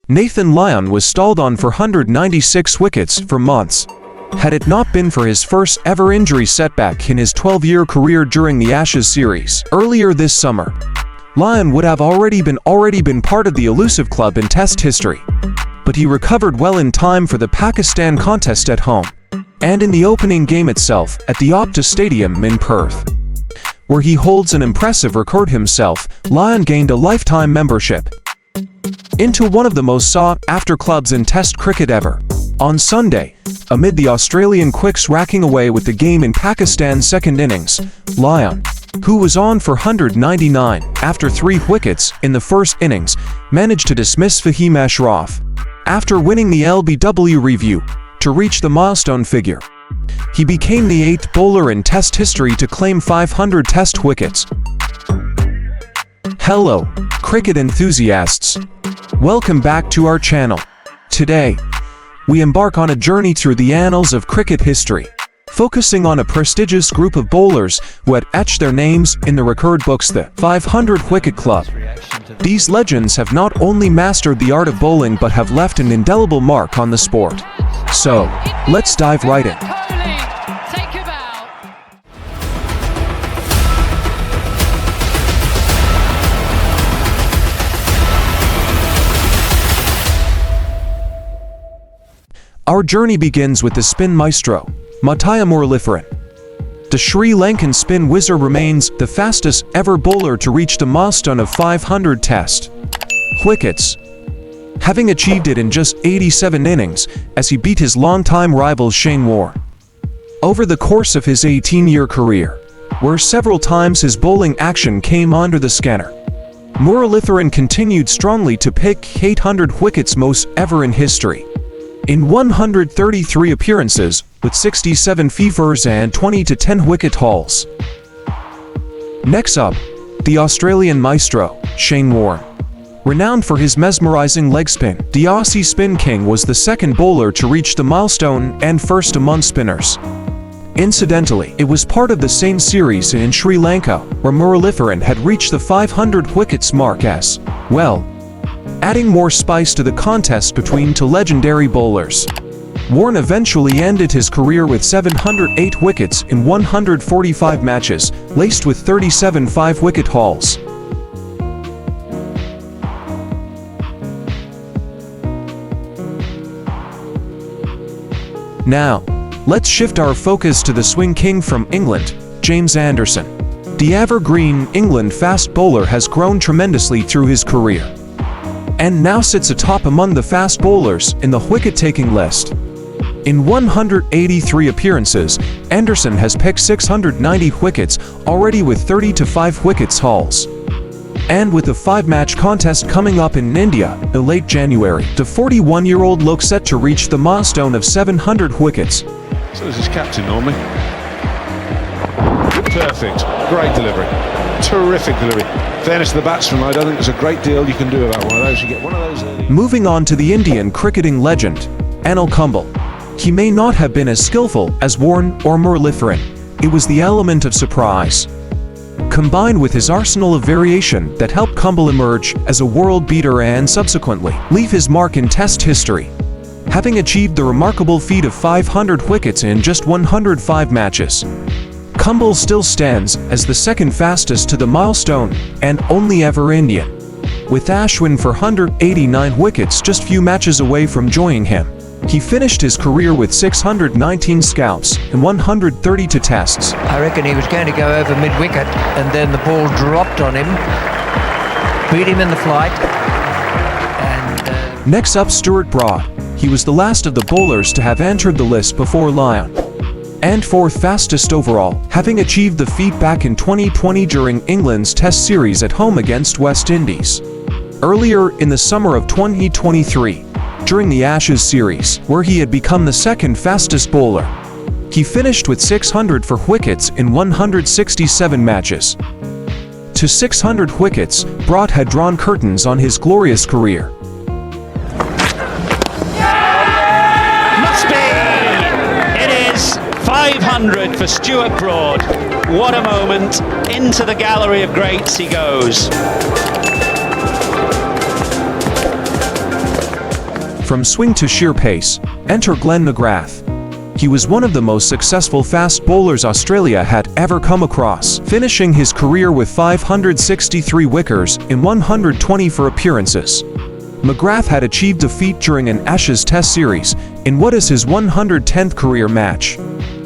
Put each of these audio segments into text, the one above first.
Nathan Lyon was stalled on for 196 wickets for months. Had it not been for his first ever injury setback in his 12-year career during the Ashes series earlier this summer, Lyon would have already been part of the elusive club in Test history. But he recovered well in time for the Pakistan contest at home, and in the opening game itself at the Optus Stadium in Perth, where he holds an impressive record himself. Lyon gained a lifetime membership into one of the most sought-after clubs in Test cricket ever. On Sunday, amid the Australian quicks racking away with the game in Pakistan's second innings, Lyon, who was on for 199 after 3 wickets in the first innings, managed to dismiss Fahim Ashraf after winning the LBW review to reach the milestone figure. He became the 8th bowler in Test history to claim 500 Test wickets. Hello, cricket enthusiasts. Welcome back to our channel. Today, we embark on a journey through the annals of cricket history, focusing on a prestigious group of bowlers who had etched their names in the record books, the 500 Wicket Club. These legends have not only mastered the art of bowling but have left an indelible mark on the sport. So, let's dive right in. Our journey begins with the spin maestro, Muttiah Muralitharan. The Sri Lankan spin wizard remains the fastest ever bowler to reach the milestone of 500 Test wickets, having achieved it in just 87 innings as he beat his longtime rival Shane Warne. Over the course of his 18-year career, where several times his bowling action came under the scanner, Muralitharan continued strongly to pick 800 wickets, most ever in history, in 133 appearances, with 67 fifers and 20 to 10 wicket hauls. Next up, the Australian maestro, Shane Warne. Renowned for his mesmerizing leg spin, the Aussie spin king was the second bowler to reach the milestone and first among spinners. Incidentally, it was part of the same series in Sri Lanka where Muralitharan had reached the 500 wickets mark as well, adding more spice to the contest between two legendary bowlers. Warne eventually ended his career with 708 wickets in 145 matches, laced with 37 5-wicket hauls. Now, let's shift our focus to the swing king from England, James Anderson. The evergreen England fast bowler has grown tremendously through his career, and now sits atop among the fast bowlers in the wicket-taking list. In 183 appearances, Anderson has picked 690 wickets, already with 30 to 5 wickets hauls. And with the 5-match contest coming up in India in late January, the 41-year-old looks set to reach the milestone of 700 wickets. So this is captain normally. Perfect, great delivery, terrific delivery. Fairness to the batsman, I don't think there's a great deal you can do about one of those. You get one of those early. Moving on to the Indian cricketing legend, Anil Kumble. He may not have been as skillful as Warne or Muralitharan. It was the element of surprise, combined with his arsenal of variation, that helped Kumble emerge as a world beater and subsequently leave his mark in Test history, having achieved the remarkable feat of 500 wickets in just 105 matches. Kumble still stands as the second fastest to the milestone and only ever Indian, with Ashwin for 189 wickets just few matches away from joining him. He finished his career with 619 scalps and 132 tests. I reckon he was going to go over mid-wicket, and then the ball dropped on him, beat him in the flight. And next up, Stuart Broad. He was the last of the bowlers to have entered the list before Lyon, and 4th fastest overall, having achieved the feat back in 2020 during England's Test series at home against West Indies. Earlier in the summer of 2023, during the Ashes series, where he had become the second fastest bowler, he finished with 600 wickets in 167 matches. To 600 wickets, Broad had drawn curtains on his glorious career. Must be! It is 500 for Stuart Broad. What a moment. Into the gallery of greats he goes. From swing to sheer pace, enter Glenn McGrath. He was one of the most successful fast bowlers Australia had ever come across, finishing his career with 563 wickets in 124 appearances. McGrath had achieved a feat during an Ashes Test series in what is his 110th career match,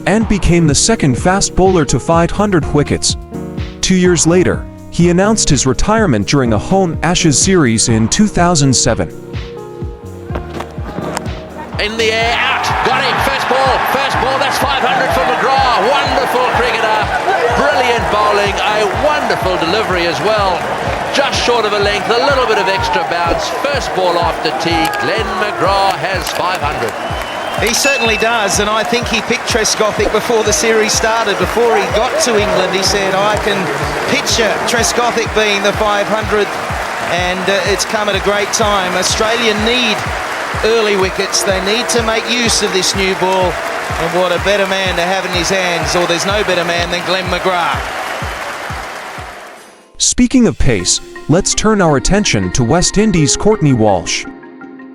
and became the second fast bowler to 500 wickets. 2 years later, he announced his retirement during a home Ashes series in 2007. In the air, out, got him, first ball, that's 500 for McGrath, wonderful cricketer, brilliant bowling, a wonderful delivery as well, just short of a length, a little bit of extra bounce, first ball after tee, Glenn McGrath has 500. He certainly does, and I think he picked Trescothick before the series started. Before he got to England, he said, I can picture Trescothick being the 500th, and it's come at a great time. Australia need early wickets. They need to make use of this new ball, and what a better man to have in his hands, or there's no better man than Glenn McGrath. Speaking of pace, let's turn our attention to West Indies' Courtney Walsh.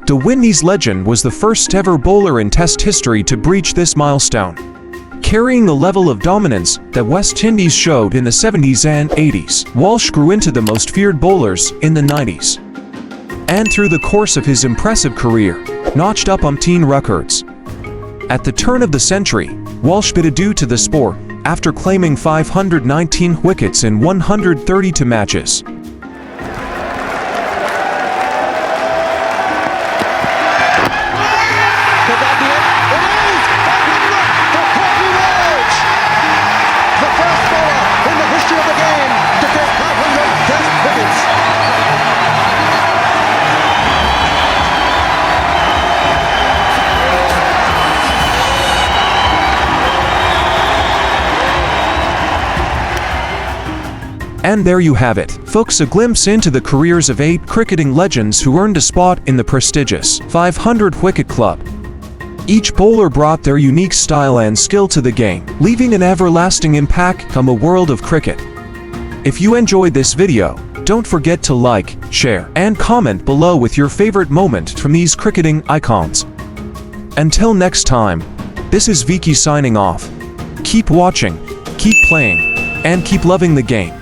The Windies legend was the first ever bowler in Test history to breach this milestone, carrying the level of dominance that West Indies showed in the 70s and 80s. Walsh grew into the most feared bowlers in the 90s, and through the course of his impressive career, notched up umpteen records. At the turn of the century, Walsh bid adieu to the sport after claiming 519 wickets in 132 matches. And there you have it, folks, a glimpse into the careers of 8 cricketing legends who earned a spot in the prestigious 500 wicket club. Each bowler brought their unique style and skill to the game, leaving an everlasting impact on the world of cricket. If you enjoyed this video, don't forget to like, share, and comment below with your favorite moment from these cricketing icons. Until next time, this is Vicky signing off. Keep watching, keep playing, and keep loving the game.